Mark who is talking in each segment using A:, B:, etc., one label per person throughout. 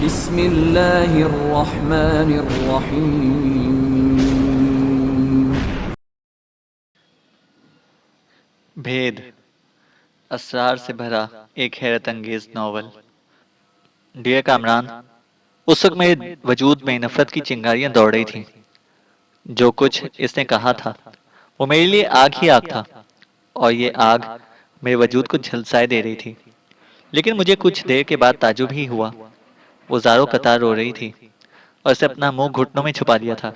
A: بسم اللہ الرحمن الرحیم۔
B: بھید، اسرار سے بھرا ایک حیرت انگیز ناول۔ ڈیئر کامران، اس وقت میرے وجود میں نفرت کی چنگاریاں دوڑ رہی تھیں۔ جو کچھ اس نے کہا تھا وہ میرے لیے آگ ہی آگ تھا، اور یہ آگ میرے وجود کو جھلسائے دے رہی تھی۔ لیکن مجھے کچھ دیر کے بعد تعجب ہی ہوا۔ وہ زاروں قطار رو رہی تھی اور اسے اپنا منہ گھٹنوں میں چھپا لیا تھا۔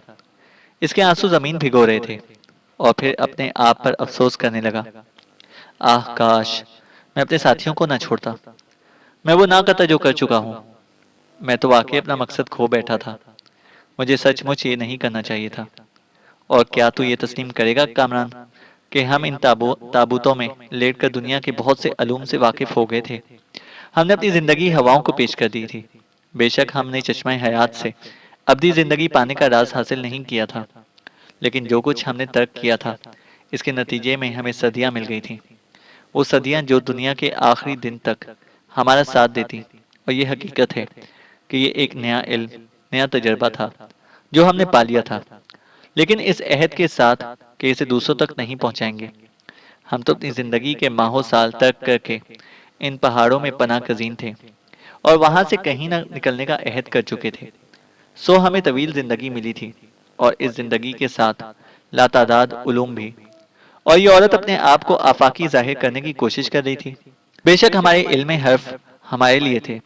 B: اس کے آنسو زمین بھگو رہے تھے، اور پھر اپنے آپ پر افسوس کرنے لگا۔ آہ کاش میں اپنے ساتھیوں کو نہ چھوڑتا۔ میں وہ نہ کرتا جو کر چکا ہوں۔ میں تو واقعی اپنا مقصد کھو بیٹھا تھا۔ مجھے سچ مچ یہ نہیں کرنا چاہیے تھا۔ اور کیا تو یہ تسلیم کرے گا کامران کہ ہم ان تابوتوں میں لیٹ کر دنیا کے بہت سے علوم سے واقف ہو گئے تھے۔ ہم نے اپنی زندگی ہواؤں کو پیش کر دی تھی۔ بے شک ہم نے چشمہ حیات سے ابدی زندگی پانے کا راز حاصل نہیں کیا تھا، لیکن جو کچھ ہم نے ترک کیا تھا اس کے نتیجے میں ہمیں صدیاں مل گئی تھیں۔ وہ صدیاں جو دنیا کے آخری دن تک ہمارا ساتھ دیتی۔ اور یہ حقیقت ہے کہ یہ ایک نیا علم، نیا تجربہ تھا جو ہم نے پا لیا تھا، لیکن اس عہد کے ساتھ کہ اسے دوسروں تک نہیں پہنچائیں گے۔ ہم تو اپنی زندگی کے ماہوں سال ترک کر کے ان پہاڑوں میں پناہ گزین تھے، اور وہاں سے کہیں نہ نکلنے کا عہد کر چکے تھے۔ سو ہمیں طویل زندگی ملی تھی، اور اس زندگی کے ساتھ لاتعداد علوم بھی۔ اور یہ عورت اپنے آپ کو آفاقی ظاہر کرنے کی کوشش کر رہی تھی۔ بے شک ہمارے علم حرف ہمارے لیے تھے،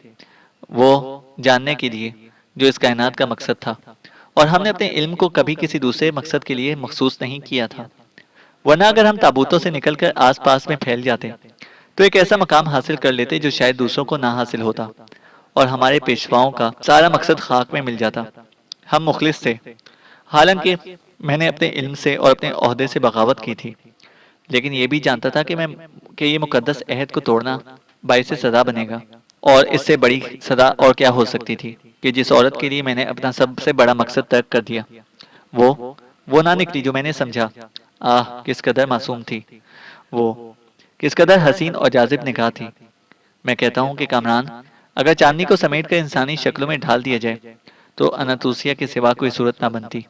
B: وہ جاننے کے لیے جو اس کائنات کا مقصد تھا، اور ہم نے اپنے علم کو کبھی کسی دوسرے مقصد کے لیے مخصوص نہیں کیا تھا۔ ورنہ اگر ہم تابوتوں سے نکل کر آس پاس میں پھیل جاتے تو ایک ایسا مقام حاصل کر لیتے جو شاید دوسروں کو نہ حاصل ہوتا، اور ہمارے پیشواؤں کا سارا مقصد خاک میں مل جاتا۔ ہم مخلص تھے، حالانکہ میں نے اپنے علم سے اور اپنے عہدے سے بغاوت کی تھی، لیکن یہ بھی جانتا تھا کہ یہ مقدس عہد کو توڑنا باعث سزا بنے گا۔ اور اس سے بڑی سزا اور کیا ہو سکتی تھی کہ جس عورت کے لیے میں نے اپنا سب سے بڑا مقصد ترک کر دیا، وہ نہ نکلی جو میں نے سمجھا۔ آہ کس قدر معصوم تھی وہ، کس قدر حسین اور جاذب نگاہ تھی۔ میں کہتا ہوں کہ کامران، اگر چاندنی کو سمیٹ کر انسانی شکلوں میں ڈھال دیا جائے تو اناتوسیہ کے سوا کوئی صورت نہ بنتی۔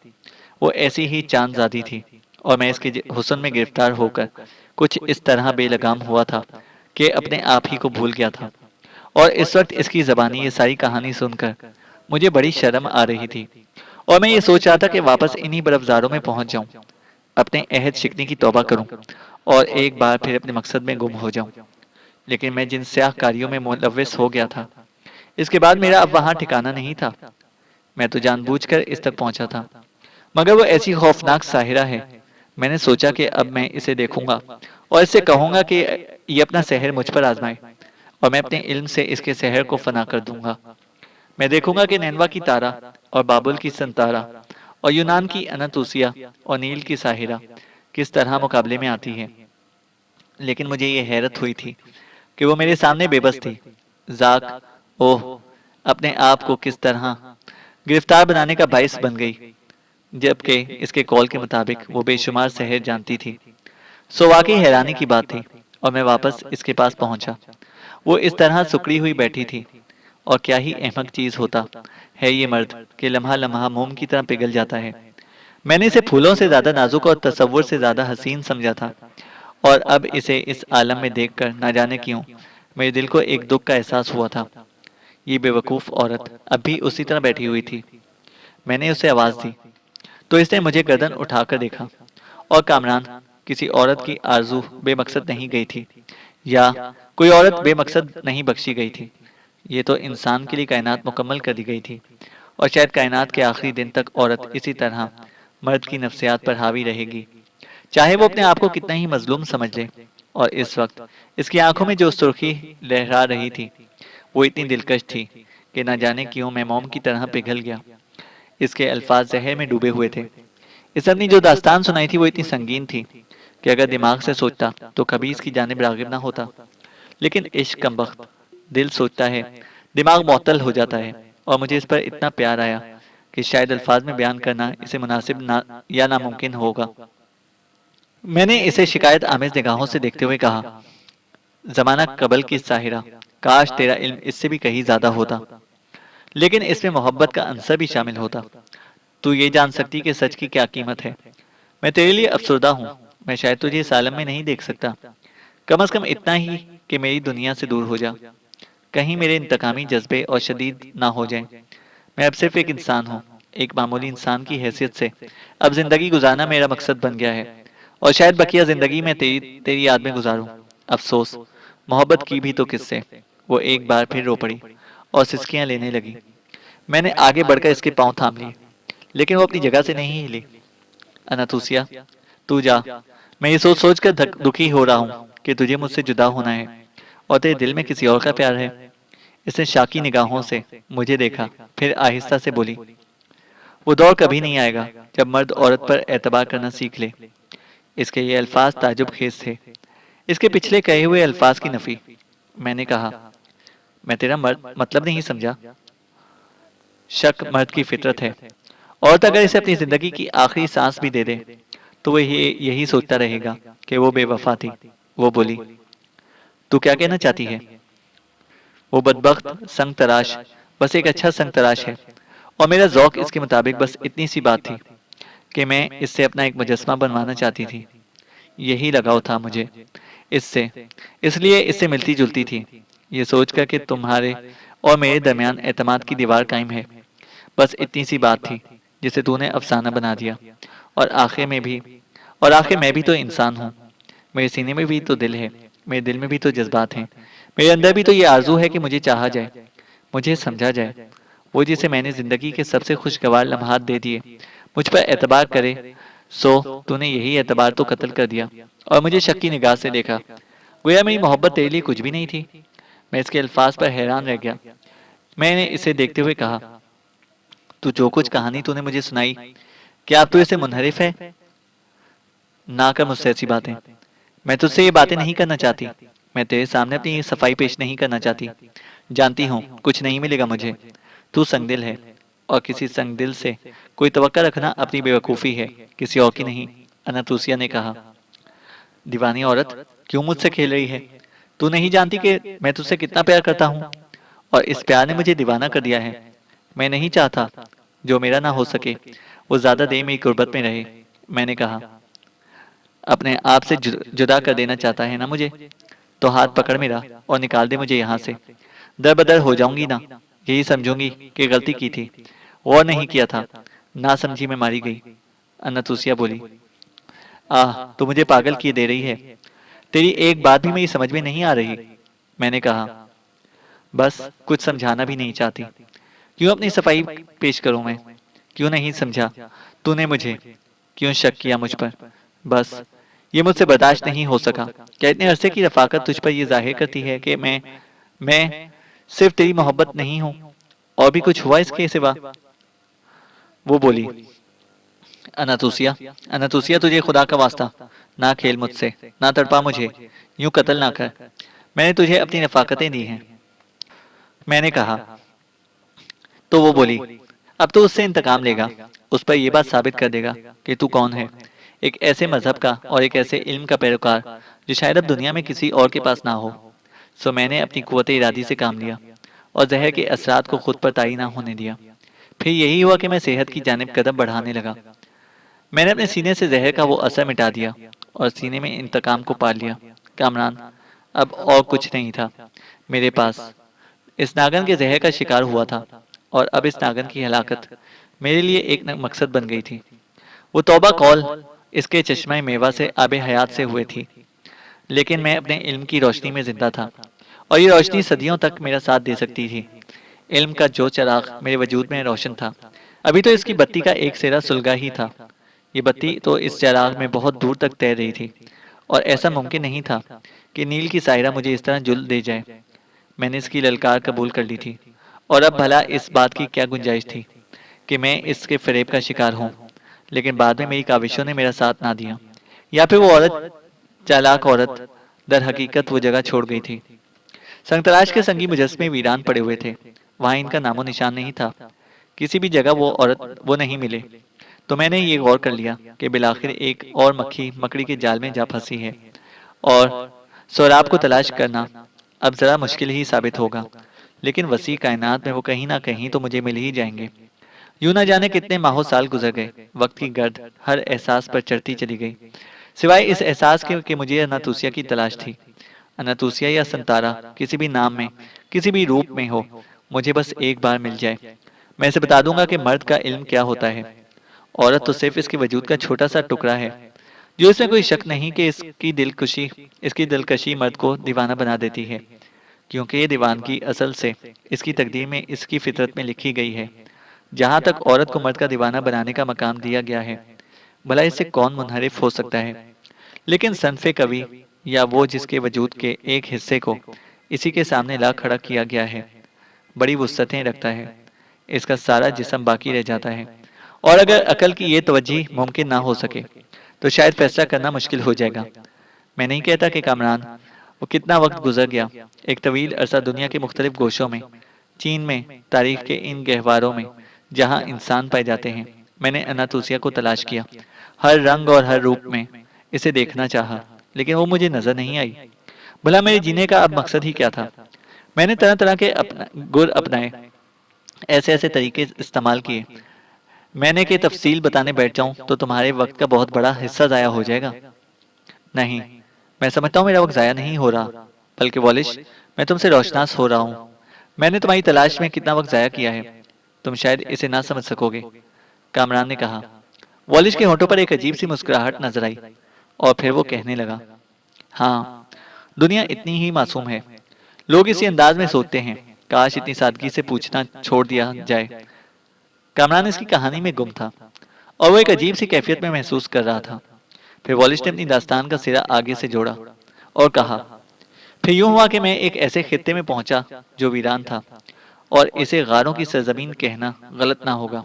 B: وہ ایسی ہی چاند زادی تھی، اور میں اس کے حسن میں گرفتار ہو کر کچھ اس طرح بے لگام ہوا تھا کہ اپنے آپ ہی کو بھول گیا تھا۔ اور اس وقت اس کی زبانی یہ ساری کہانی سن کر مجھے بڑی شرم آ رہی تھی، اور میں یہ سوچ رہا تھا کہ واپس انہی برفزاروں میں پہنچ جاؤں، اپنے عہد شکنی کی توبہ کروں، اور ایک بار پھر اپنے مقصد میں گم ہو جاؤں۔ لیکن میں جن سیاہ کاریوں میں ملوث ہو گیا تھا، اس کے بعد میرا اب وہاں ٹھکانہ نہیں تھا۔ میں تو جان بوجھ کر اس تک پہنچا تھا، مگر وہ ایسی خوفناک ساحرہ ہے۔ میں نے سوچا کہ اب میں اسے دیکھوں گا اور اس سے کہوں گا کہ یہ اپنا سحر مجھ پر آزمائے، اور میں اپنے علم سے اس کے سحر کو فنا کر دوں گا۔ میں دیکھوں گا کہ نینوا کی تارا اور بابل کی سنتارا اور یونان کی اناتوسیہ اور نیل کی ساحرہ کس طرح مقابلے میں آتی ہے۔ لیکن مجھے یہ حیرت ہوئی تھی کہ وہ میرے سامنے بے بس تھی۔ ذاک اوہ اپنے آپ کو کس طرح گرفتار بنانے کا باعث بن گئی، جبکہ اس کے قول کے مطابق وہ بے شمار سحر جانتی تھی۔ سو واقعی حیرانی کی بات تھی، اور میں واپس اس کے پاس پہنچا۔ وہ اس طرح سکڑی ہوئی بیٹھی تھی، اور کیا ہی احمق چیز ہوتا ہے یہ مرد کہ لمحہ لمحہ موم کی طرح پگھل جاتا ہے۔ میں نے اسے پھولوں سے زیادہ نازک اور تصور سے زیادہ حسین سمجھا تھا، اور اب اسے اس عالم میں دیکھ کر نہ جانے کیوں میرے دل کو ایک دکھ کا احساس ہوا تھا۔ یہ بے وقوف عورت اب بھی اسی طرح بیٹھی ہوئی تھی۔ میں نے اسے آواز دی تو اس نے مجھے گردن اٹھا کر دیکھا۔ اور کامران، کسی عورت کی آرزو بے مقصد نہیں گئی تھی، یا کوئی عورت بے مقصد نہیں بخشی گئی تھی۔ یہ تو انسان کے لیے کائنات مکمل کر دی گئی تھی، اور شاید کائنات کے آخری دن تک عورت اسی طرح مرد کی نفسیات پر حاوی رہے گی، چاہے وہ اپنے آپ کو کتنا ہی مظلوم سمجھ لے۔ اور اس وقت اس کی آنکھوں میں جو سرخی لہرا رہی تھی وہ اتنی دلکش تھی کہ نہ جانے کیوں میں موم کی طرح پگھل گیا۔ اس کے الفاظ زہر میں ڈوبے ہوئے تھے۔ اس نے جو داستان سنائی تھی وہ اتنی سنگین تھی کہ اگر دماغ سے سوچتا تو کبھی اس کی جانب راغب نہ ہوتا۔ لیکن عشق کمبخت، دل سوچتا ہے، دماغ معطل ہو جاتا ہے، اور مجھے اس پر اتنا پیار آیا کہ شاید الفاظ میں بیان کرنا اسے مناسب یا ناممکن ہوگا۔ میں نے اسے شکایت آمیز نگاہوں سے دیکھتے ہوئے کہا، زمانہ قبل کی ساحرہ، کاش تیرا علم اس سے بھی کہیں زیادہ ہوتا۔ لیکن اس میں محبت کا عنصر بھی شامل ہوتا، تو یہ جان سکتی کہ سچ کی کیا قیمت ہے۔ میں تیرے لیے افسردہ ہوں، میں شاید تجھے اس عالم میں نہیں دیکھ سکتا، کم از کم اتنا ہی کہ میری دنیا سے دور ہو جا، کہیں میرے انتقامی جذبے اور شدید نہ ہو جائیں۔ میں اب صرف ایک انسان ہوں، ایک معمولی انسان کی حیثیت سے اب زندگی گزارنا میرا مقصد بن گیا ہے، اور شاید بقیہ زندگی میں تیری یاد میں گزاروں۔ افسوس، محبت کی بھی تو کس سے؟ وہ ایک بار پھر رو پڑی اور سسکیاں لینے لگی۔ میں نے آگے بڑھ کر اس کے پاؤں تھام لیے، لیکن وہ اپنی جگہ سے نہیں ہلی۔ اناتوسیا، تو جا، میں یہ سوچ سوچ کر دکھی ہو رہا ہوں کہ تجھے مجھ سے جدا ہونا ہے اور تیرے دل میں کسی اور کا پیار ہے۔ اس نے شاکی نگاہوں سے مجھے دیکھا، پھر آہستہ سے بولی، وہ دور کبھی نہیں آئے گا جب مرد عورت پر اعتبار کرنا سیکھ لے۔ اس کے یہ الفاظ تعجب خیز تھے، اس کے پچھلے کہے ہوئے الفاظ کی نفی۔ میں نے کہا، میں تیرا مطلب نہیں سمجھا۔ شک مرد کی فطرت ہے، عورت اگر اسے اپنی زندگی کی آخری سانس بھی دے دے تو وہ یہی سوچتا رہے گا کہ وہ بے وفا تھی۔ وہ بولی، تو کیا کہنا چاہتی ہے؟ وہ بدبخت سنگ تراش بس ایک اچھا سنگ تراش ہے، اور میرا ذوق اس کے مطابق بس اتنی سی بات تھی کہ میں اس سے اپنا ایک مجسمہ بنوانا چاہتی تھی۔ یہی لگاؤ تھا مجھے اس سے، اس لیے اس سے ملتی جلتی تھی، یہ سوچ کر کہ تمہارے اور میرے درمیان اعتماد کی دیوار قائم ہے۔ بس اتنی سی بات تھی جسے تو نے افسانہ بنا دیا، اور آخر میں بھی تو انسان ہوں، میرے سینے میں بھی تو دل ہے، میرے دل میں بھی تو جذبات ہیں، میرے اندر بھی تو یہ آرزو ہے کہ مجھے چاہا جائے، مجھے سمجھا جائے۔ وہ جسے میں نے زندگی کے سب سے خوشگوار لمحات دے دیے مجھ پر اعتبار کرے، سو تو نے یہی اعتبار تو قتل کر دیا اور مجھے شکی نگاہ سے دیکھا، گویا میری محبت تیرے لیے کچھ بھی نہیں تھی۔ میں اس کے الفاظ پر حیران رہ گیا۔ میں نے اسے دیکھتے ہوئے کہا، تو جو کچھ کہانی تو نے مجھے سنائی، کیا اب تو اسے منحرف ہے؟ نہ کر مجھ سے ایسی باتیں، میں تجھ سے یہ باتیں نہیں کرنا چاہتی، میں تیرے سامنے اپنی صفائی پیش نہیں کرنا چاہتی۔ جانتی ہوں کچھ نہیں ملے گا مجھے، تو سنگ دل ہے، اور کسی سنگ دل سے کوئی توقع رکھنا اپنی بے وقوفی ہے، کسی اور کی نہیں۔ اناتوسیا نے کہا، دیوانی عورت کیوں مجھ سے کھیل رہی ہے؟ تو نہیں جانتی کہ میں تجھ سے کتنا پیار کرتا ہوں، اور اس پیار نے مجھے دیوانہ کر دیا ہے۔ میں نہیں چاہتا جو میرا نہ ہو سکے وہ زیادہ دیر میری قربت میں رہے۔ میں نے کہا، اپنے آپ سے جدا کر دینا چاہتا ہے نا مجھے؟ تو ہاتھ پکڑ میرا اور نکال دے مجھے یہاں سے، در بدر ہو جاؤں گی نا، یہی سمجھوں گی کہ غلطی کی تھی، غور نہیں کیا تھا، نہ سمجھی میں ماری گئی۔ اناتوسیا بولی، تو مجھے پاگل کیے دے رہی ہے، تیری ایک بات بھی میری سمجھ میں نہیں آ رہی۔ میں نے کہا، بس کچھ سمجھانا بھی نہیں چاہتی، کیوں اپنی صفائی پیش کروں میں؟ کیوں نہیں سمجھا تو نے مجھے؟ کیوں شک کیا مجھ پر؟ بس یہ مجھ سے برداشت نہیں ہو سکا۔ کیا اتنے عرصے کی رفاقت تجھ پر یہ ظاہر کرتی ہے کہ میں صرف تیری محبت نہیں ہوں، اور بھی کچھ ہوا اس کے سوا؟ وہ بولی، اناتوسیا، اناتوسیا، تجھے خدا کا واسطہ نہ کھیل مجھ سے، نہ تڑپا مجھے، یوں قتل نہ کر، میں نے تجھے اپنی رفاقتیں دی ہیں۔ میں نے کہا، تو وہ بولی، اب تو اس سے انتقام لے گا، اس پر یہ بات ثابت کر دے گا کہ تو کون ہے، ایک ایسے مذہب کا اور ایک ایسے علم کا پیروکار جو شاید اب دنیا میں کسی اور کے پاس نہ ہو۔ سو میں نے اپنی قوت ارادی سے کام لیا اور زہر کے اثرات کو خود پر طاری نہ ہونے دیا۔ پھر یہی ہوا کہ میں صحت کی جانب قدم بڑھانے لگا۔ میں نے اپنے سینے سے زہر کا وہ اثر مٹا دیا اور سینے میں انتقام کو پال لیا۔ کامران، اب اور کچھ نہیں تھا میرے پاس، اس ناگن کے زہر کا شکار ہوا تھا، اور اب اس ناگن کی ہلاکت میرے لیے ایک مقصد بن گئی تھی۔ وہ توبہ قول اس کے چشمہ میوہ سے آب حیات سے ہوئے تھی، لیکن میں اپنے علم کی روشنی میں زندہ تھا، اور یہ روشنی صدیوں تک میرا ساتھ دے سکتی تھی۔ علم کا جو چراغ میرے وجود میں روشن تھا، ابھی تو اس کی بتی کا ایک سرا سلگا ہی تھا۔ یہ بتی تو اس چراغ میں بہت دور تک تیر رہی تھی، اور ایسا ممکن نہیں تھا کہ نیل کی سائرہ مجھے اس طرح جل دے جائے۔ میں نے اس کی للکار قبول کر لی تھی، اور اب بھلا اس بات کی کیا گنجائش تھی کہ میں اس کے فریب کا شکار ہوں، لیکن بعد میں میری کاوشوں نے میرا ساتھ نہ دیا، یا پھر وہ عورت، چالاک عورت، در حقیقت وہ جگہ چھوڑ گئی تھی۔ سنگ تراش کے سنگی مجسمے ویران پڑے ہوئے تھے، وہاں ان کا نام و نشان نہیں تھا، کسی بھی جگہ وہ عورت وہ نہیں ملے۔ تو میں نے یہ غور کر لیا کہ بالآخر ایک اور مکھی مکڑی کے جال میں جا پھنسی ہے، اور سوراب کو تلاش کرنا اب ذرا مشکل ہی ثابت ہوگا، لیکن وسیع کائنات میں وہ کہیں نہ کہیں تو مجھے مل ہی جائیں گے۔ یوں نہ جانے کتنے ماہوں سال گزر گئے، وقت کی گرد ہر احساس پر چڑھتی چلی گئی، سوائے اس احساس کے کہ مجھے اناتوسیا کی تلاش تھی۔ اناتوسیا یا سنتارا کسی بھی نام میں، کسی بھی روپ میں ہو، مجھے بس ایک بار مل جائے، میں اسے بتا دوں گا کہ مرد کا علم کیا ہوتا ہے۔ عورت تو صرف اس کے وجود کا چھوٹا سا ٹکڑا ہے، جو اس میں کوئی شک نہیں کہ اس کی دلکشی مرد کو دیوانہ بنا دیتی ہے، کیونکہ یہ دیوانگی اصل سے اس کی تقدیر میں، اس کی فطرت میں لکھی گئی ہے۔ جہاں تک عورت کو مرد کا دیوانہ بنانے کا مقام دیا گیا ہے، بھلا اس سے کون منحرف ہو سکتا ہے؟ لیکن صنف کوی، یا وہ جس کے وجود کے ایک حصے کو اسی کے سامنے لا کھڑا کیا گیا ہے، بڑی وسعتیں رکھتا ہے، اس کا سارا جسم باقی رہ جاتا ہے۔ اور اگر عقل کی یہ توجہ ممکن نہ ہو سکے تو شاید فیصلہ کرنا مشکل ہو جائے گا۔ میں نہیں کہتا کہ کامران، وہ کتنا وقت گزر گیا، ایک طویل عرصہ دنیا کے مختلف گوشوں میں، چین میں، تاریخ کے ان گہواروں میں جہاں انسان پائے جاتے ہیں، میں نے اناتوسیا کو تلاش کیا، ہر رنگ اور ہر روپ میں اسے دیکھنا چاہا، لیکن وہ مجھے نظر نہیں آئی۔ بھلا میرے جینے کا اب مقصد ہی کیا تھا؟ میں نے طرح طرح کے گر اپنائے، ایسے ایسے طریقے استعمال کیے، میں نے کہ تفصیل بتانے بیٹھ جاؤں تو تمہارے وقت کا بہت بڑا حصہ ضائع ہو جائے گا۔ نہیں، میں سمجھتا ہوں میرا وقت ضائع نہیں ہو رہا، بلکہ والش، میں تم سے روشناس ہو رہا ہوں۔ میں نے تمہاری تلاش میں کتنا وقت ضائع کیا ہے، تم شاید اسے نہ سمجھ سکو گے، کامران نے کہا۔ والش کے ہونٹوں پر ایک عجیب سی مسکراہٹ نظر آئی، اور پھر وہ کہنے لگا، ہاں، دنیا اتنی ہی معصوم ہے، لوگ اسی انداز میں سوچتے ہیں، کاش اتنی سادگی سے پوچھنا چھوڑ دیا جائے۔ کامران اس کی کہانی میں گم تھا، اور وہ ایک عجیب سی کیفیت میں محسوس کر رہا تھا۔ پھر والش نے اپنی داستان کا سرا آگے سے جوڑا اور کہا، پھر یوں ہوا کہ میں ایک ایسے خطے میں پہنچا جو ویران تھا، اور اسے غاروں کی سرزمین کہنا غلط نہ ہوگا۔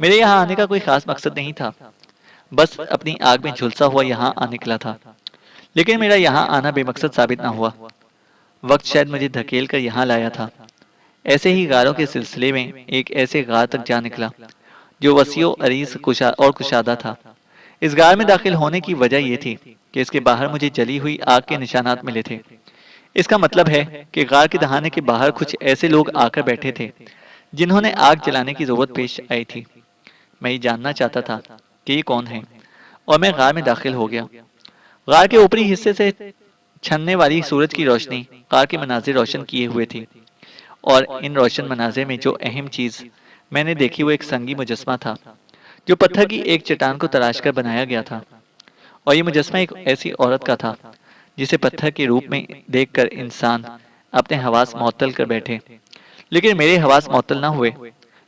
B: میرے یہاں آنے کا کوئی خاص مقصد نہیں تھا، بس اپنی آگ میں جھلسا ہوا یہاں آ نکلا تھا، لیکن میرا یہاں آنا بے مقصد ثابت نہ ہوا۔ وقت شاید مجھے دھکیل کر یہاں لایا تھا۔ ایسے ہی غاروں کے سلسلے میں ایک ایسے غار تک جا نکلا جو وسیع و عریض اور کشادہ تھا۔ اس غار میں داخل ہونے کی وجہ یہ تھی کہ اس کے باہر مجھے جلی ہوئی آگ کے نشانات ملے تھے۔ اس کا مطلب ہے کہ غار کے دہانے کے باہر کچھ ایسے لوگ آ کر بیٹھے تھے جنہوں نے آگ جلانے کی ضرورت پیش آئی تھی۔ میں یہ جاننا چاہتا تھا کہ یہ کون ہے، اور میں غار میں داخل ہو گیا۔ غار کے اوپری حصے سے چھننے والی سورج کی روشنی غار کے مناظر روشن کیے ہوئے تھی، اور ان روشن مناظر میں جو اہم چیز میں نے دیکھی وہ ایک سنگی مجسمہ تھا جو پتھر کی ایک چٹان کو تراش کر بنایا گیا تھا، اور یہ مجسمہ ایک ایسی عورت کا تھا جسے پتھر کے روپ میں دیکھ کر انسان اپنے حواس معطل کر بیٹھے، لیکن میرے حواس معطل نہ ہوئے،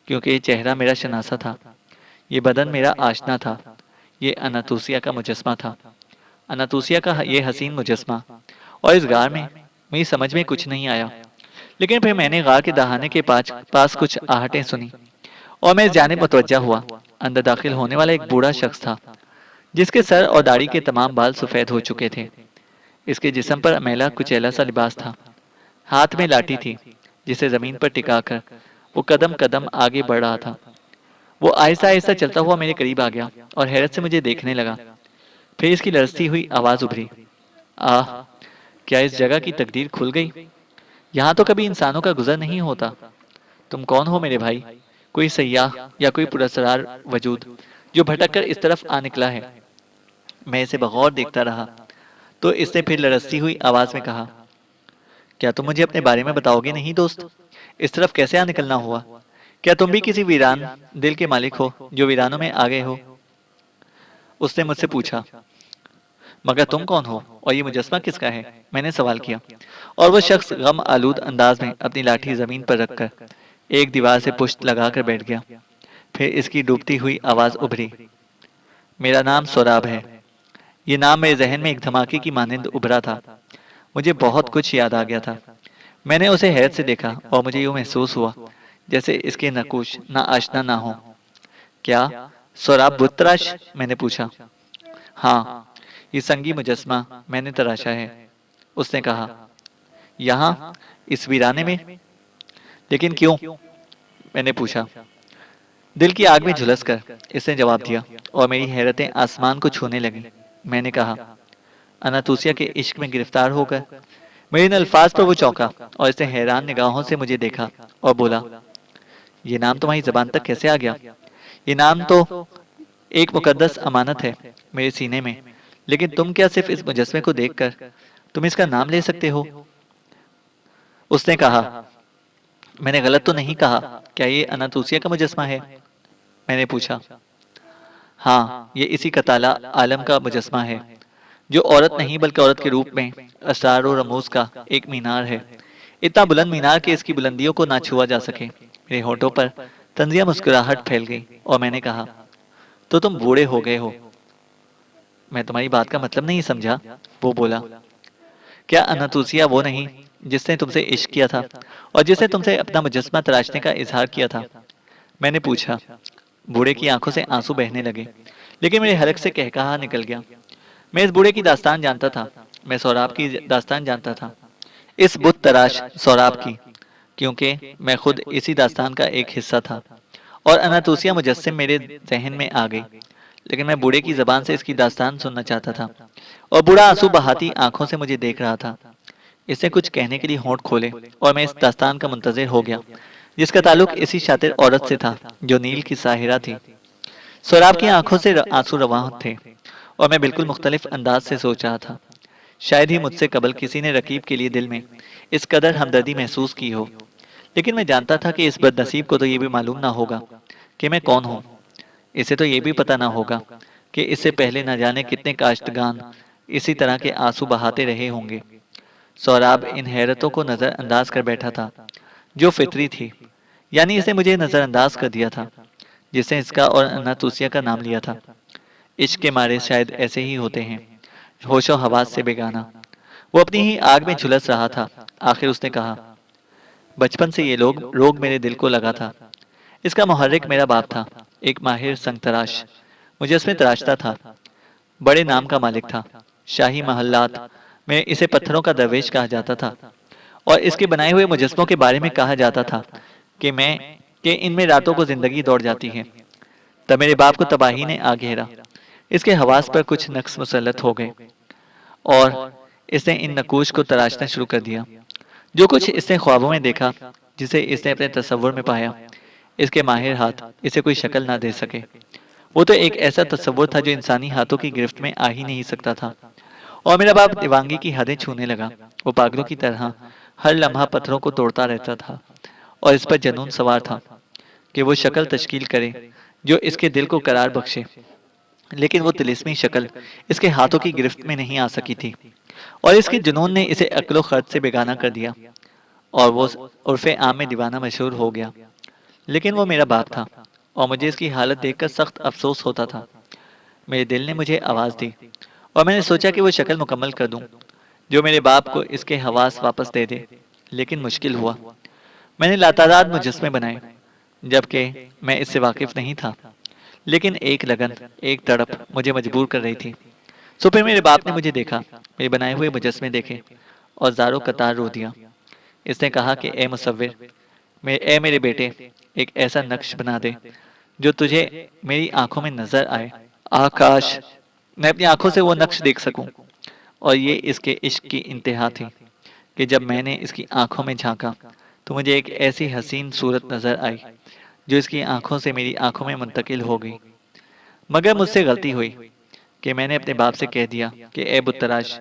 B: کیونکہ یہ چہرہ میرا شناسا تھا، یہ بدن میرا آشنا تھا، یہ اناتوسیا کا مجسمہ تھا، اناتوسیا کا یہ حسین مجسمہ۔ اور اس غار میں میری سمجھ میں کچھ نہیں آیا، لیکن پھر میں نے غار کے دہانے کے پاس کچھ آہٹیں سنی، اور میں اس جانب متوجہ ہوا۔ اندر داخل ہونے والا ایک بوڑھا شخص تھا جس کے سر اور داڑھی کے تمام بال سفید ہو چکے تھے۔ اس کے جسم پر میلا کچیلا سا لباس تھا، ہاتھ میں لاٹھی تھی جسے زمین پر ٹکا کر وہ قدم قدم آگے بڑھ رہا تھا۔ وہ آہستہ آہستہ چلتا ہوا میرے قریب آ گیا اور حیرت سے مجھے دیکھنے لگا۔ پھر اس کی لرزتی ہوئی آواز ابھری، آہ، کیا اس جگہ کی تقدیر کھل گئی؟ یہاں تو کبھی انسانوں کا گزر نہیں ہوتا۔ تم کون ہو میرے بھائی؟ کوئی سیاح یا کوئی پراسرار وجود جو بھٹک کر اس طرف آ نکلا ہے؟ میں اسے بغور دیکھتا رہا تو اس نے پھر لرزتی ہوئی آواز میں کہا، کیا تم مجھے اپنے بارے میں بتاؤ گے نہیں دوست؟ اس طرف کیسے آ نکلنا ہوا؟ کیا تم بھی کسی ویران دل کے مالک ہو جو ویرانوں میں آ گئے ہو؟ اس نے مجھ سے پوچھا۔ مگر تم کون ہو اور یہ مجسمہ کس کا ہے؟ میں نے سوال کیا، اور وہ شخص غم آلود انداز میں اپنی لاٹھی زمین پر رکھ کر ایک دیوار سے پشت لگا کر بیٹھ گیا۔ پھر اس کی ڈوبتی ہوئی آواز ابھری، میرا نام سوراب ہے۔ یہ نام میرے ذہن میں ایک دھماکے کی مانند ابھرا تھا۔ مجھے بہت کچھ یاد آ گیا تھا۔ میں نے اسے حیرت سے دیکھا اور مجھے یوں محسوس ہوا جیسے اس کے نقوش نہ آشنا نہ ہو۔ کیا سوراب بت تراش؟ میں نے پوچھا۔ ہاں، یہ سنگی مجسمہ میں نے تراشا ہے، اس نے کہا۔ یہاں اس ویرانے میں؟ لیکن کیوں؟ میں نے پوچھا۔ دل کی آگ میں جھلس کر اس نے جواب دیا، اور میری حیرتیں آسمان کو چھونے لگیں۔ میں نے کہا، اناتوسیا کے عشق میں گرفتار ہو کر میرے ان الفاظ پر وہ چونکا اور اس نے حیران نگاہوں سے مجھے دیکھا اور بولا، یہ نام تمہاری زبان تک کیسے آ گیا؟ یہ نام تو ایک مقدس امانت ہے میرے سینے میں، لیکن تم کیا صرف اس مجسمے کو دیکھ کر تم اس کا نام لے سکتے ہو؟ اس نے کہا، میں نے غلط تو نہیں کہا، کیا یہ اناتوسیہ کا مجسمہ ہے؟ میں نے پوچھا۔ ہاں، یہ اسی کتالہ عالم کا مجسمہ ہے، جو عورت نہیں بلکہ عورت کے روپ میں اسرار و رموز کا ایک مینار ہے، اتنا بلند مینار کہ اس کی بلندیوں کو نہ چھوا جا سکے۔ میرے ہونٹوں پر طنزیہ مسکراہٹ پھیل گئی اور میں نے کہا، تو تم بوڑھے ہو گئے ہو؟ میں تمہاری بات کا مطلب نہیں سمجھا، وہ بولا۔ کیا اناتوسیہ وہ نہیں جس نے تم سے عشق کیا تھا اور جس نے تم سے اپنا مجسمہ تراشنے کا اظہار کیا تھا؟ میں نے پوچھا۔ بوڑھے کی آنکھوں سے آنسو بہنے لگے، لیکن میرے حلق سے کہکہا نکل گیا۔ میں اس بوڑھے کی داستان جانتا تھا، میں سوراب کی داستان جانتا تھا، اس بت تراش سوراب کی، کیونکہ میں خود اسی داستان کا ایک حصہ تھا، اور اناتوسیہ مجسم میرے ذہن میں آ گئی، لیکن میں بوڑھے کی زبان سے اس کی داستان سننا چاہتا تھا، اور بوڑھا آنسو بہاتی آنکھوں سے مجھے دیکھ رہا تھا۔ اس نے کچھ کہنے کے لیے ہونٹ کھولے اور میں اس داستان کا منتظر ہو گیا، جس کا تعلق اسی شاطر عورت سے تھا جو نیل کی ساحرہ تھی۔ سوراب کی آنکھوں سے آنسو رواں تھے، اور میں بالکل مختلف انداز سے سوچ رہا تھا۔ شاید ہی مجھ سے قبل کسی نے رقیب کے لیے دل میں اس قدر ہمدردی محسوس کی ہو، لیکن میں جانتا تھا کہ اس بد نصیب کو تو یہ بھی معلوم نہ ہوگا کہ میں کون ہوں۔ اسے تو یہ بھی پتہ نہ ہوگا کہ اس سے پہلے نہ جانے کتنے کاشتگان اسی طرح کے آنسو بہاتے رہے ہوں گے۔ سوراب ان حیرتوں کو نظر انداز کر بیٹھا تھا جو فطری تھی، یعنی اسے مجھے نظر انداز کر دیا تھا جس نے اس کا اور اناتوسیہ کا نام لیا تھا۔ عشق کے مارے شاید ایسے ہی ہوتے ہیں، ہوش و حواس سے بیگانہ۔ وہ اپنی ہی آگ میں جھلس رہا تھا۔ آخر اس نے کہا، بچپن سے یہ روگ میرے دل کو لگا تھا۔ اس کا محرک میرا باپ تھا، ایک ماہر سنگ تراش، مجھے اس میں تراشتا تھا، بڑے نام کا مالک تھا۔ شاہی محلات میں اسے پتھروں کا درویش کہا جاتا تھا، اور اس کے بنائے ہوئے مجسموں کے بارے میں کہا جاتا تھا کہ ان میں راتوں کو زندگی دوڑ جاتی ہے۔ تب میرے باپ کو تباہی نے آ گھیرا، اس کے حواس پر کچھ نقص مسلط ہو گئے، اور اس نے ان نقوش کو تراشنا شروع کر دیا۔ جو کچھ اس نے خوابوں میں دیکھا، جسے اس نے اپنے تصور میں پایا، اس کے ماہر ہاتھ اسے کوئی شکل نہ دے سکے۔ وہ تو ایک ایسا تصور تھا جو انسانی ہاتھوں کی گرفت میں آ ہی نہیں سکتا تھا، اور میرا باپ دیوانگی کی حدیں چھونے لگا۔ وہ پاگلوں کی طرح ہر لمحہ پتھروں کو توڑتا رہتا تھا، اور اس پر جنون سوار تھا کہ وہ شکل تشکیل کرے جو اس کے دل کو قرار بخشے، لیکن وہ طلسمی شکل اس کے ہاتھوں کی گرفت میں نہیں آ سکی تھی، اور اس کے جنون نے اسے عقل و خرد سے بیگانہ کر دیا، اور وہ عرف عام میں دیوانہ مشہور ہو گیا۔ لیکن وہ میرا باپ تھا، اور مجھے اس کی حالت دیکھ کر سخت افسوس ہوتا تھا۔ میرے دل نے مجھے آواز دی، اور میں نے سوچا کہ وہ شکل مکمل کر دوں جو میرے باپ کو اس کے حواس واپس دے دے، لیکن مشکل ہوا۔ میں نے لاتعداد مجسمے بنائے، جبکہ میں اس سے واقف نہیں تھا، لیکن ایک لگن، ایک تڑپ مجھے مجبور کر رہی تھی۔ سو پھر میرے باپ نے مجھے دیکھا، میرے بنائے ہوئے مجسمے دیکھے، اور زاروں قطار رو دیا۔ اس نے کہا کہ اے مصور، اے میرے بیٹے، ایک ایسا نقش بنا دے جو تجھے میری آنکھوں میں نظر آئے۔ آکاش، میں اپنی آنکھوں سے وہ نقش دیکھ سکوں۔ اور یہ اس کے عشق کی انتہا تھی کہ جب میں نے اس کی آنکھوں میں جھانکا تو مجھے ایک ایسی حسین صورت نظر آئی جو اس کی آنکھوں سے میری آنکھوں میں منتقل ہو گئی۔ مگر مجھ سے غلطی ہوئی کہ میں نے اپنے باپ سے کہہ دیا کہ اے بت تراش،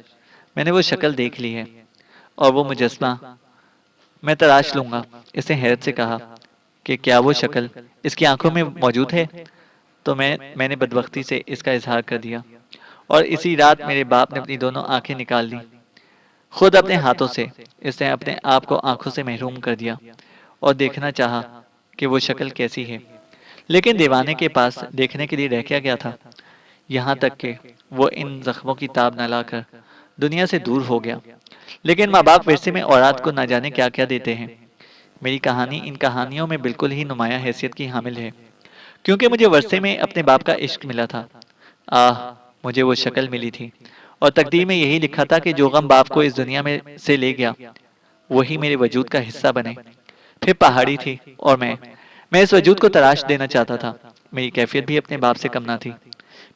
B: میں نے وہ شکل دیکھ لی ہے، اور وہ مجسمہ میں تراش لوں گا۔ اس نے حیرت سے کہا کہ کیا وہ شکل اس کی آنکھوں میں موجود ہے؟ تو میں نے بدبختی سے اس کا اظہار کر دیا، اور اسی رات میرے باپ نے اپنی دونوں آنکھیں نکال لی۔ خود اپنے ہاتھوں سے اس نے اپنے آپ کو آنکھوں سے محروم کر دیا، اور دیکھنا چاہا کہ وہ شکل کیسی ہے، لیکن دیوانے کے پاس دیکھنے کے لیے رہ کیا تھا، یہاں تک کہ وہ ان زخموں کی تاب نہ لا کر دنیا سے دور ہو گیا۔ لیکن ماں باپ ورثے میں اولاد کو نہ جانے کیا کیا دیتے ہیں۔ میری کہانی ان کہانیوں میں بالکل ہی نمایاں حیثیت کی حامل ہے، کیونکہ مجھے ورثے میں اپنے باپ کا عشق ملا تھا۔ مجھے وہ شکل ملی تھی، اور تقدیر میں یہی لکھا تھا کہ جو غم باپ کو اس دنیا میں سے لے گیا وہی میرے وجود کا حصہ بنے۔ پھر پہاڑی تھی، اور میں اس وجود کو تراش دینا چاہتا تھا۔ میری کیفیت بھی اپنے باپ سے کم نہ تھی۔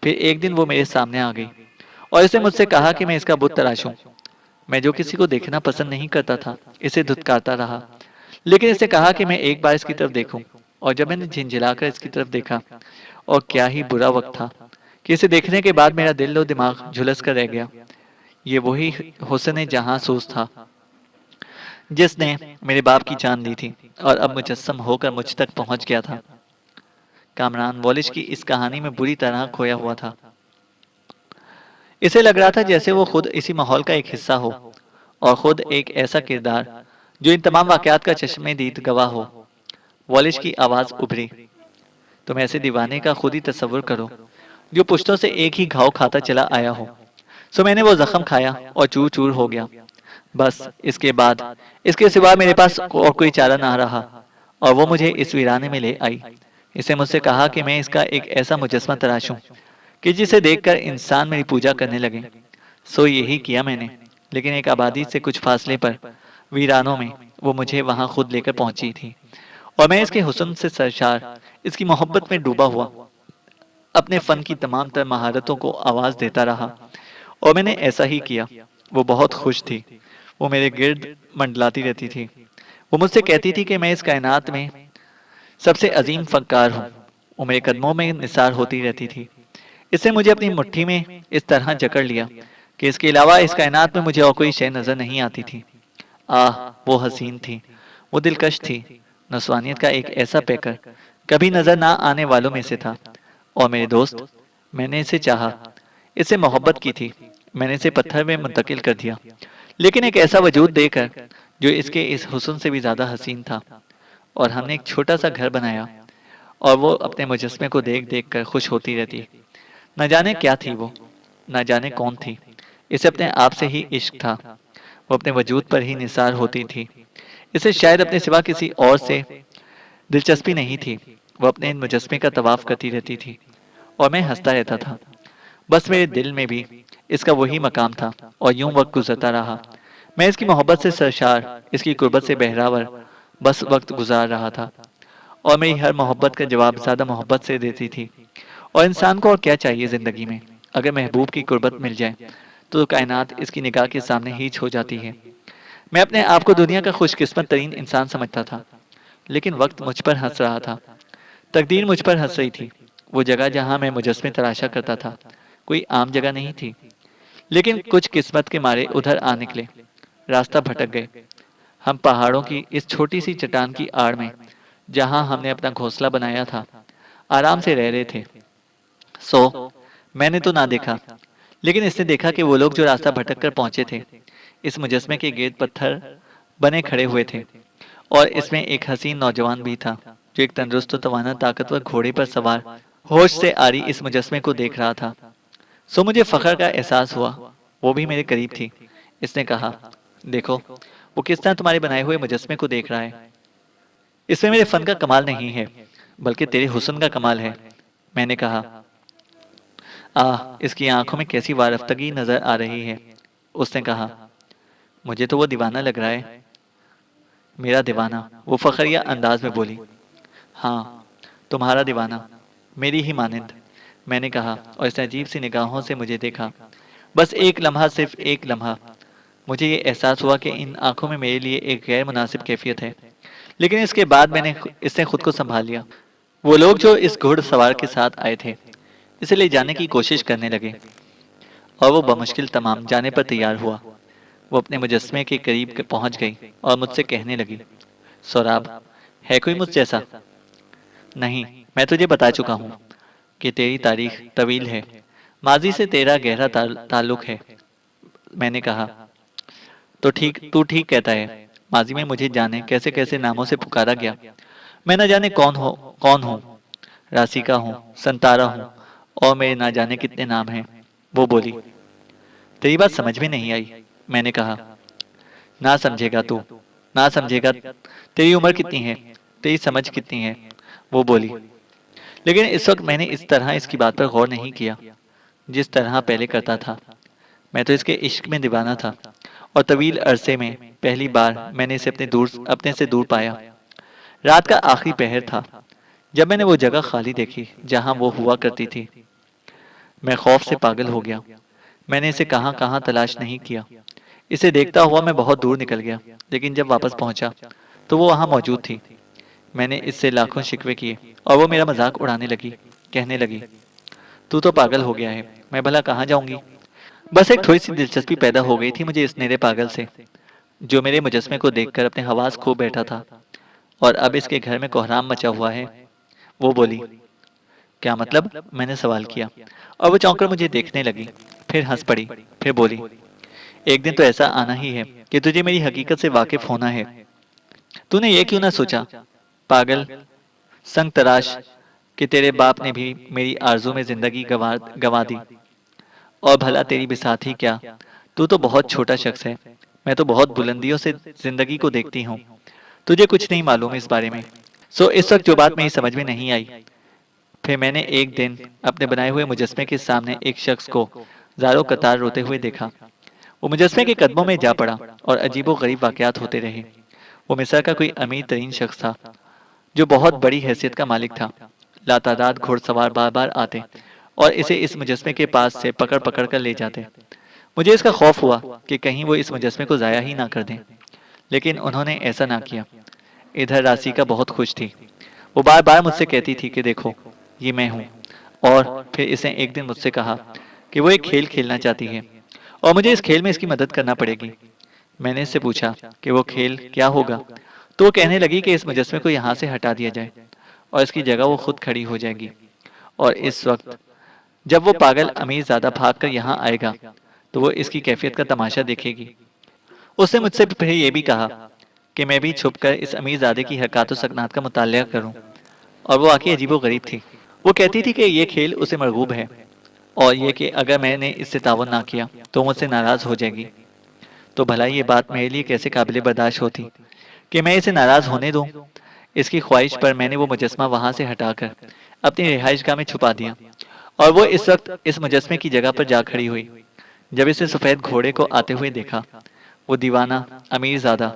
B: پھر ایک دن وہ میرے سامنے آ گئی، اور اس نے مجھ سے کہا کہ میں اس کا بت تراشوں۔ میں جو کسی کو دیکھنا پسند نہیں کرتا تھا اسے دھتکارتا رہا، لیکن اسے کہا کہ میں ایک بار اس کی طرف دیکھوں، اور جب میں نے جھنجھلا کر اس کی طرف دیکھا، اور کیا ہی برا وقت تھا کہ اسے دیکھنے کے بعد میرا دل و دماغ جھلس کر رہ گیا۔ یہ وہی حسن جہاں سوز تھا جس نے میرے باپ کی جان لی تھی اور اب مجسم ہو کر مجھ تک پہنچ گیا تھا۔ کامران والش کی اس کہانی میں بری طرح کھویا ہوا تھا۔ اسے لگ رہا تھا جیسے وہ خود اسی ماحول کا ایک حصہ ہو، اور خود ایک ایسا کردار جو ان تمام واقعات کا چشمے دید گواہ ہو۔ والش کی آواز ابھری، تم ایسے دیوانے کا خود ہی تصور کرو جو پشتوں سے ایک ہی گھاؤ کھاتا چلا آیا ہو۔ سو میں نے وہ زخم کھایا اور چور چور ہو گیا۔ بس اس کے بعد اس کے سوا میرے پاس اور کوئی چارہ نہ رہا، اور وہ مجھے اس ویرانے میں لے آئی۔ اسے مجھ سے کہا کہ میں اس کا ایک ایسا مجسمہ تراشوں کہ جسے دیکھ کر انسان میری پوجا کرنے لگے۔ سو یہی کیا میں نے، لیکن ایک آبادی سے کچھ فاصلے پر ویرانوں میں وہ مجھے وہاں خود لے کر پہنچی تھی، اور میں اس کے حسن سے سرشار، اس کی محبت میں ڈوبا ہوا اپنے فن کی تمام تر مہارتوں کو آواز دیتا رہا، اور میں نے ایسا ہی کیا۔ وہ بہت خوش تھی، وہ میرے گرد منڈلاتی رہتی تھی، وہ مجھ سے کہتی تھی کہ میں اس کائنات میں سب سے عظیم فنکار ہوں۔ وہ میرے قدموں میں نثار ہوتی رہتی تھی۔ اس نے مجھے اپنی مٹھی میں اس طرح جکڑ لیا کہ اس کے علاوہ اس کائنات میں مجھے اور کوئی شے نظر نہیں آتی تھی۔ وہ حسین تھی، وہ دلکش تھی، نسوانیت کا ایک ایسا پیکر کبھی نظر نہ آنے والوں میں سے تھا۔ اور میرے دوست، میں نے اسے چاہا، اس سے محبت کی تھی، میں نے اسے پتھر میں منتقل کر دیا، لیکن ایک ایسا وجود دے کر جو اس کے اس حسن سے بھی زیادہ حسین تھا۔ اور ہم نے ایک چھوٹا سا گھر بنایا، اور وہ اپنے مجسمے کو دیکھ دیکھ کر خوش ہوتی رہتی۔ نہ جانے کیا تھی وہ، نہ جانے کون تھی، اسے اپنے آپ سے ہی عشق تھا، وہ اپنے وجود پر ہی نثار ہوتی تھی۔ اسے شاید اپنے سوا کسی اور سے دلچسپی نہیں تھی، وہ اپنے ان مجسمے کا طواف کرتی رہتی تھی، اور میں ہنستا رہتا تھا۔ بس میرے دل میں بھی اس کا وہی مقام تھا، اور یوں وقت گزرتا رہا۔ میں اس کی محبت سے سرشار، اس کی قربت سے بہراور بس وقت گزار رہا تھا، اور میری ہر محبت کا جواب زیادہ محبت سے دیتی تھی۔ اور انسان کو اور کیا چاہیے زندگی میں؟ اگر محبوب کی قربت مل جائے تو کائنات اس کی نگاہ کے سامنے ہیچ ہو جاتی ہے۔ میں اپنے آپ کو دنیا کا خوش قسمت ترین انسان سمجھتا تھا، لیکن وقت مجھ پر ہنس رہا تھا، تقدیر مجھ پر ہنس رہی تھی۔ وہ جگہ جہاں میں مجسمے تراشا کرتا تھا کوئی عام جگہ نہیں تھی، لیکن کچھ قسمت کے مارے ادھر آ نکلے، راستہ بھٹک گئے۔ ہم پہاڑوں کی اس چھوٹی سی چٹان کی آڑ میں، جہاں ہم نے اپنا گھونسلہ بنایا تھا، آرام سے رہ رہے تھے۔ میں نے تو نہ دیکھا، لیکن اس نے دیکھا کہ وہ لوگ جو راستہ بھٹک کر پہنچے تھے اس مجسمے کے گرد پتھر بنے کھڑے ہوئے تھے، اور اس میں ایک حسین نوجوان بھی تھا جو ایک تندرست و توانا طاقتور گھوڑے پر سوار ہوش سے آری اس مجسمے کو دیکھ رہا تھا۔ مجھے فخر کا احساس ہوا، وہ بھی میرے قریب تھی۔ اس نے کہا، دیکھو وہ کس طرح تمہارے بنائے ہوئے مجسمے کو دیکھ رہا ہے۔ اس میں میرے فن کا کمال نہیں ہے، بلکہ تیرے حسن کا کمال ہے۔ میں نے کہا، اس کی آنکھوں میں کیسی وارفتگی نظر آ رہی ہے۔ اس نے کہا، مجھے تو وہ دیوانہ لگ رہا ہے۔ میرا دیوانہ؟ وہ فخریہ انداز میں بولی۔ ہاں، تمہارا دیوانہ، میری ہی مانند، میں نے کہا، اور اس نے عجیب سی نگاہوں سے مجھے دیکھا۔ بس ایک لمحہ، صرف ایک لمحہ، مجھے یہ احساس ہوا کہ ان آنکھوں میں میرے لیے ایک غیر مناسب کیفیت ہے، لیکن اس کے بعد اس نے خود کو سنبھال لیا۔ وہ لوگ جو اس گھڑ سوار کے ساتھ آئے تھے اسے لے جانے کی کوشش کرنے لگے، اور وہ بمشکل تمام جانے پر تیار ہوا۔ وہ اپنے مجسمے کے قریب پہنچ گئی اور مجھ سے کہنے لگی، سوراب، ہے کوئی مجھ جیسا؟ نہیں، میں تجھے بتا چکا ہوں کہ تیری تاریخ طویل ہے، ماضی سے تیرا گہرا تعلق ہے۔ میں نے کہا، تو ٹھیک کہتا ہے۔ ماضی میں مجھے جانے کیسے کیسے ناموں سے پکارا گیا، میں نہ جانے کون ہوں، راسیکا ہوں، سنتارا ہوں، اور میرے نہ جانے کتنے نام ہیں۔ وہ بولی، تیری بات سمجھ میں نہیں آئی۔ میں نے کہا، نہ سمجھے گا تو، نہ سمجھے گا۔ تیری عمر کتنی ہے، تیری سمجھ کتنی ہے؟ وہ بولی۔ لیکن اس وقت میں نے اس طرح اس کی بات پر غور نہیں کیا جس طرح پہلے کرتا تھا۔ میں تو اس کے عشق میں دیوانہ تھا، اور طویل عرصے میں پہلی بار میں نے اسے اپنے سے دور پایا۔ رات کا آخری پہر تھا جب میں نے وہ جگہ خالی دیکھی جہاں وہ ہوا کرتی تھی۔ میں خوف سے پاگل ہو گیا۔ میں نے اسے کہاں کہاں تلاش نہیں کیا، اسے دیکھتا ہوا میں بہت دور نکل گیا، لیکن جب واپس پہنچا تو وہ وہاں موجود تھی۔ میں نے اس سے لاکھوں شکوے کیے اور وہ میرا مذاق اڑانے لگی، کہنے لگی تو پاگل ہو گیا ہے، میں بھلا کہاں جاؤں گی؟ بس ایک تھوڑی سی دلچسپی پیدا ہو گئی تھی مجھے اس نیرے پاگل سے، جو میرے مجسمے کو دیکھ کر اپنے حواس کھو بیٹھا تھا، اور اب اس کے گھر میں کوہرام مچا ہوا ہے۔ وہ بولی، کیا مطلب؟ میں نے سوال کیا، اور وہ چونک کر مجھے دیکھنے لگی، پھر ہنس پڑی، پھر بولی، ایک دن تو ایسا آنا ہی ہے کہ تجھے میری حقیقت سے واقف ہونا ہے۔ تو نے یہ کیوں نہ سوچا، پاگل سنگ تراش، کہ تیرے باپ نے بھی میری آرزو میں زندگی گوا دی، اور بھلا تیری بساتی کیا؟ تو بہت چھوٹا شخص ہے، میں تو بہت بلندیوں سے زندگی کو دیکھتی ہوں، تجھے کچھ نہیں معلوم اس بارے میں۔ اس وقت جو بات میری سمجھ میں نہیں آئی، پھر میں نے ایک دن اپنے بنائے ہوئے مجسمے کے سامنے ایک شخص کو زاروں قطار روتے ہوئے دیکھا۔ وہ مجسمے کے قدموں میں جا پڑا اور عجیب و غریب واقعات ہوتے رہے۔ وہ مصر کا کوئی امیر ترین شخص تھا، جو بہت بڑی حیثیت کا مالک تھا۔ لاتعداد گھوڑ سوار بار بار آتے اور اسے اس مجسمے کے پاس سے پکڑ پکڑ کر لے جاتے۔ مجھے اس کا خوف ہوا کہ کہیں وہ اس مجسمے کو ضائع ہی نہ کر دیں، لیکن انہوں نے ایسا نہ کیا۔ ادھر راسیکا بہت خوش تھی، وہ بار بار مجھ سے کہتی تھی کہ دیکھو یہ میں ہوں، اور پھر اس نے ایک دن مجھ سے کہا کہ وہ ایک کھیل کھیلنا چاہتی ہے اور مجھے اس کھیل میں اس کی مدد کرنا پڑے گی۔ میں نے اس سے پوچھا کہ وہ کھیل کیا ہوگا، تو وہ کہنے لگی کہ اس مجسمے کو یہاں سے ہٹا دیا جائے اور اس کی جگہ وہ خود کھڑی ہو جائے گی، اور اس وقت جب وہ پاگل امیر زیادہ بھاگ کر یہاں آئے گا تو وہ اس کی کیفیت کا تماشا دیکھے گی۔ اس نے مجھ سے پھر یہ بھی کہا کہ میں بھی چھپ کر اس امیر زادے کی حرکات و سکنات کا مطالعہ کروں، اور وہ واقعی عجیب و غریب تھی۔ وہ کہتی تھی کہ یہ کھیل اسے مرغوب ہے، اور یہ کہ اگر میں نے اس سے تعاون نہ کیا تو مجھ سے ناراض ہو جائے گی۔ تو بھلا یہ بات میرے لیے کیسے قابل برداشت ہوتی کہ میں اسے ناراض ہونے دوں؟ اس کی خواہش پر میں نے وہ مجسمہ وہاں سے ہٹا کر اپنی رہائش گاہ میں چھپا دیا، اور وہ اس وقت اس مجسمے کی جگہ پر جا کھڑی ہوئی۔ جب اس نے سفید گھوڑے کو آتے ہوئے دیکھا، وہ دیوانہ امیر زادہ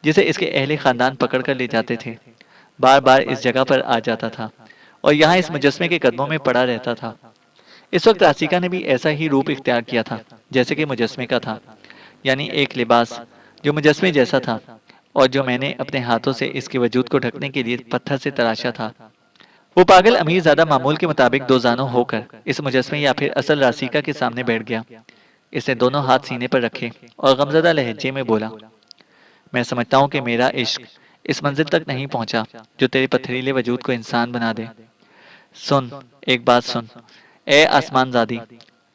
B: جسے اس کے اہل خاندان پکڑ کر لے جاتے تھے، بار بار اس جگہ پر آ جاتا تھا اور یہاں اس مجسمے کے قدموں میں پڑا رہتا تھا۔ اس وقت راسیکا نے بھی ایسا ہی روپ اختیار کیا تھا جیسے کہ مجسمے کا تھا، یعنی ایک لباس جو مجسمے جیسا تھا، اور جو میں نے اپنے ہاتھوں سے اس کے وجود کو ڈھکنے کے لیے پتھر سے تراشا تھا۔ وہ پاگل امیر زیادہ معمول کے مطابق دو زانوں ہو کر اس مجسمے یا پھر اصل راسیکا کے سامنے بیٹھ گیا۔ اس نے دونوں ہاتھ سینے پر رکھے اور غمزدہ لہجے میں بولا، میں سمجھتا ہوں کہ میرا عشق اس منزل تک نہیں پہنچا جو تیرے پتھریلے وجود کو انسان بنا دے۔ سن، ایک بات سن، اے آسمان زادی،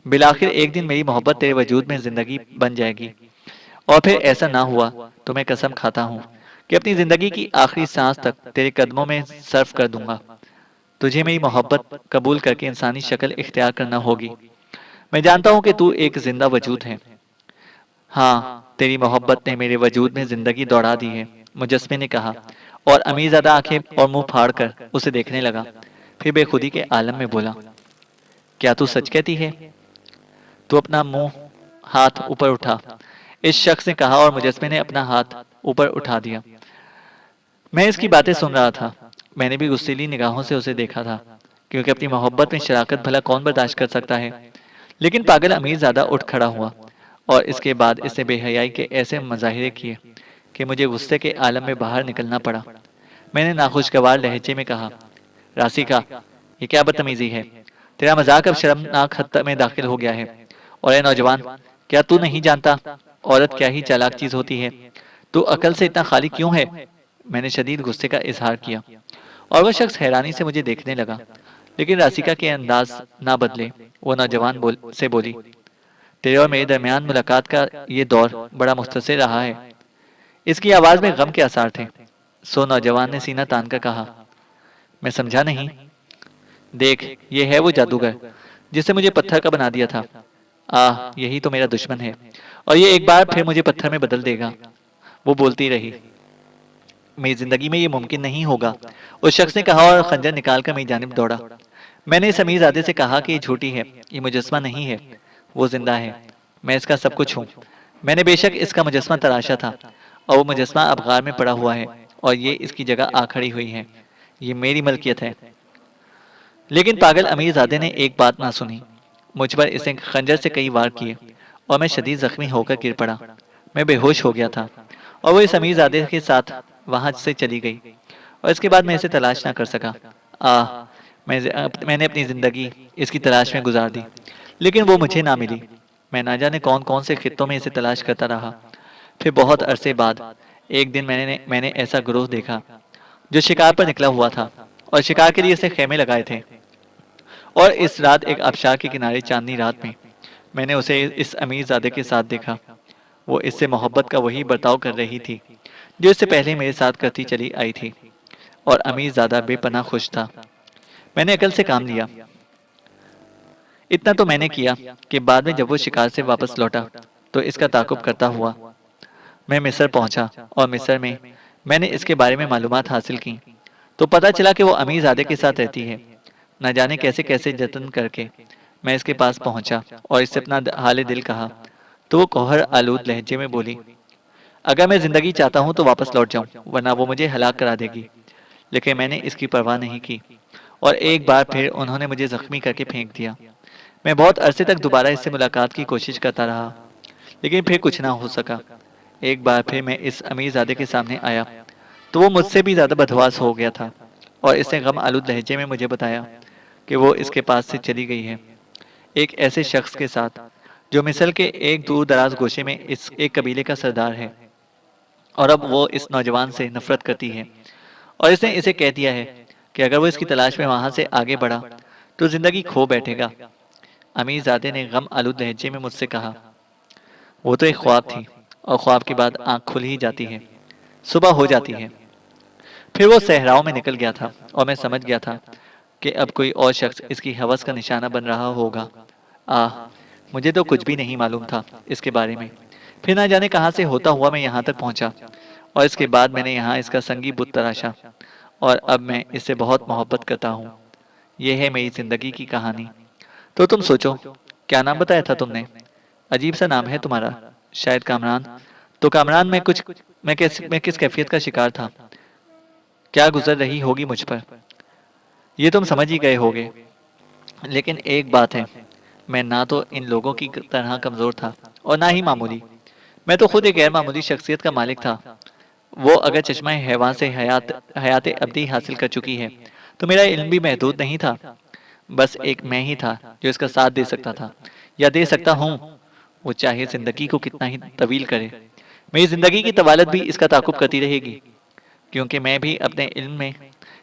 B: بالآخر ایک دن میری محبت تیرے وجود میں زندگی بن جائے گی، اور پھر ایسا نہ ہوا تو میں قسم کھاتا ہوں کہ اپنی زندگی کی آخری سانس تک تیرے قدموں میں صرف کر دوں گا۔ تجھے میری محبت قبول کر کے انسانی شکل اختیار کرنا ہوگی۔ میں جانتا ہوں کہ تو ایک زندہ وجود ہے۔ ہاں، تیری محبت نے میرے وجود میں زندگی دوڑا دی ہے، مجسمے نے کہا، اور امیر زادہ آنکھیں اور منہ پھاڑ کر اسے دیکھنے لگا، پھر بے خودی کے عالم میں بولا، کیا تو سچ کہتی ہے؟ تو اپنا منہ ہاتھ اوپر اٹھا، اس شخص نے کہا، اور مجسمے نے اپنا ہاتھ اوپر اٹھا دیا۔ میں اس کی باتیں سن رہا تھا، میں نے بھی غصیلی نگاہوں سے اسے دیکھا تھا، کیونکہ اپنی محبت میں شراکت بھلا کون برداشت کر سکتا ہے۔ لیکن پاگل امیر زیادہ اٹھ کھڑا ہوا، اور اس کے بعد اس نے بے حیائی کے ایسے مظاہرے کیے کہ مجھے غصے کے عالم میں باہر نکلنا پڑا۔ میں نے ناخوشگوار لہجے میں کہا، راسیکا، یہ کیا بدتمیزی ہے؟ تیرا مذاق اب شرمناک حد میں داخل ہو گیا ہے، اور اے نوجوان، کیا تو نہیں جانتا عورت کیا ہی چالاک چیز ہوتی ہے؟ تو عقل سے اتنا خالی کیوں ہے؟ میں نے شدید غصے کا اظہار کیا، اور وہ شخص حیرانی سے مجھے دیکھنے لگا، لیکن راسیکا کے انداز نہ بدلے۔ وہ نوجوان سے بولی، تیرے اور میرے درمیان ملاقات کا یہ دور بڑا مختصر رہا ہے۔ اس کی آواز میں غم کے آثار تھے۔ نوجوان نے سینہ تان کر کہا، میں سمجھا نہیں۔ دیکھ، یہ ہے وہ جادوگر جس نے مجھے پتھر کا بنا دیا تھا۔ یہی تو میرا دشمن ہے، اور یہ ایک بار پھر مجھے پتھر میں بدل دے گا۔ وہ بولتی رہی، میری زندگی میں یہ ممکن نہیں ہوگا، اس شخص نے کہا، اور خنجر نکال کر میری جانب دوڑا۔ میں نے اس امیر زادے سے کہا کہ یہ جھوٹی ہے، یہ مجسمہ نہیں ہے، وہ زندہ ہے، میں اس کا سب کچھ ہوں۔ میں نے بے شک اس کا مجسمہ تراشا تھا، اور وہ مجسمہ اب غار میں پڑا ہوا ہے، اور یہ اس کی جگہ آ کھڑی ہوئی ہے، یہ میری ملکیت ہے۔ لیکن پاگل امیر زادے نے ایک بات نہ سنی۔ مجھ پر اس نے خنجر سے کئی وار کیے، اور میں شدید زخمی ہو کر گر پڑا۔ میں بے ہوش ہو گیا تھا اور وہ اس امیر زادے کے ساتھ وہاں سے چلی گئی اور اس کے بعد میں اسے تلاش نہ کر سکا۔ آہ، میں نے اپنی زندگی اس کی تلاش میں گزار دی، لیکن وہ مجھے نہ ملی۔ میں نہ جانے کون کون سے خطوں میں اسے تلاش کرتا رہا۔ پھر بہت عرصے بعد ایک دن میں نے ایسا گروہ دیکھا جو شکار پر نکلا ہوا تھا اور شکار کے لیے اسے خیمے لگائے تھے۔ اور اس رات ایک آبشار کے کنارے چاندنی رات میں نے اسے اس امیر زادے کے ساتھ دیکھا۔ وہ اس سے محبت کا وہی برتاؤ کر رہی تھی جو اس سے پہلے میرے ساتھ کرتی چلی آئی تھی، اور امیر زادہ بے پناہ خوش تھا۔ میں نے عقل سے کام لیا۔ اتنا تو میں نے کیا کہ بعد میں جب وہ شکار سے واپس لوٹا تو اس کا تعاقب کرتا ہوا میں مصر پہنچا، اور مصر میں نے اس کے بارے میں معلومات حاصل کی تو پتا چلا کہ وہ امیر زادے کے ساتھ رہتی ہے۔ نہ جانے کیسے کیسے جتن کر کے میں اس کے پاس پہنچا اور اس سے اپنا حال دل کہا تو وہ کوہر آلود لہجے میں بولی، اگر میں زندگی چاہتا ہوں تو واپس لوٹ جاؤں، ورنہ وہ مجھے ہلاک کرا دے گی۔ لیکن میں نے اس کی پرواہ نہیں کی اور ایک بار پھر انہوں نے مجھے زخمی کر کے پھینک دیا۔ میں بہت عرصے تک دوبارہ اس سے ملاقات کی کوشش کرتا رہا، لیکن پھر کچھ نہ ہو سکا۔ ایک بار پھر میں اس امیر زادے کے سامنے آیا تو وہ مجھ سے بھی زیادہ بدحواس ہو گیا تھا، اور اس نے غم آلود لہجے میں مجھے بتایا کہ وہ اس کے پاس سے چلی گئی ہے، ایک ایسے شخص کے ساتھ جو مصر کے ایک دور دراز گوشے میں اس ایک قبیلے کا سردار ہے، اور اب وہ اس نوجوان سے نفرت کرتی ہے، اور اس نے اسے کہہ دیا ہے کہ اگر وہ اس کی تلاش میں وہاں سے آگے بڑھا تو زندگی کھو بیٹھے گا۔ امیر زادے نے غم آلود لہجے میں مجھ سے کہا، وہ تو ایک خواب تھی، اور خواب کے بعد آنکھ کھل ہی جاتی ہے، صبح ہو جاتی ہے۔ پھر وہ صحراؤں میں نکل گیا تھا اور میں سمجھ گیا تھا کہ اب کوئی اور شخص اس کی ہوس کا نشانہ بن رہا ہوگا۔ مجھے تو کچھ بھی نہیں معلوم تھا اس کے بارے میں۔ پھر نہ جانے کہاں سے ہوتا ہوا میں یہاں تک پہنچا، اور اس کے بعد میں نے یہاں اس کا سنگی بت تراشا، اور اب میں اس سے بہت محبت کرتا ہوں۔ یہ ہے میری زندگی کی کہانی۔ تو تم سوچو، کیا نام بتایا تھا تم نے؟ عجیب سا نام ہے تمہارا، شاید کامران۔ تو کامران، میں کس کیفیت کا شکار تھا، کیا گزر رہی ہوگی مجھ پر، یہ تم سمجھ ہی گئے ہوگے۔ لیکن ایک بات ہے، میں نہ تو ان لوگوں کی طرح کمزور تھا اور نہ ہی معمولی۔ میں تو خود ایک غیر معمولی شخصیت کا مالک تھا۔ وہ اگر چشمہ حیوان سے حیات ابدی حاصل کر چکی ہے تو میرا علم بھی محدود نہیں تھا۔ بس ایک میں ہی تھا جو اس کا ساتھ دے سکتا تھا، یا دے سکتا ہوں، وہ چاہے زندگی کو کتنا ہی طویل کرے۔ میری زندگی کی طوالت بھی اس کا تعاقب کرتی رہے گی، کیونکہ میں بھی اپنے علم میں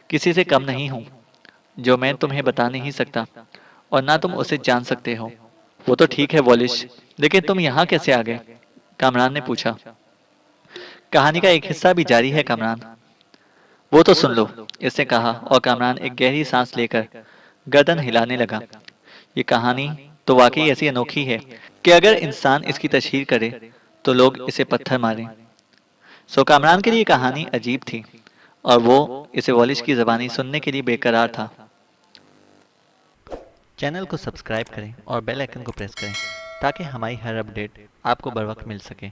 B: کسی سے کم نہیں ہوں۔ جو میں تمہیں بتا نہیں سکتا اور نہ تم اسے جان سکتے ہو۔ وہ تو ٹھیک ہے والش، لیکن تم یہاں کیسے آ گئے؟ کامران نے پوچھا۔ کہانی کا ایک حصہ بھی جاری ہے کامران، وہ تو سن لو، اس نے کہا، اور کامران ایک گہری سانس لے کر گردن ہلانے لگا۔ یہ کہانی تو واقعی ایسی انوکھی ہے کہ اگر انسان اس کی تشہیر کرے تو لوگ اسے پتھر ماریں۔ کامران کے لیے یہ کہانی عجیب تھی، اور وہ اسے والش کی زبانی سننے کے لیے بے قرار تھا۔ چینل کو سبسکرائب کریں اور بیل آئیکن کو پریس کریں تاکہ ہماری ہر اپڈیٹ آپ کو بر وقت مل سکے۔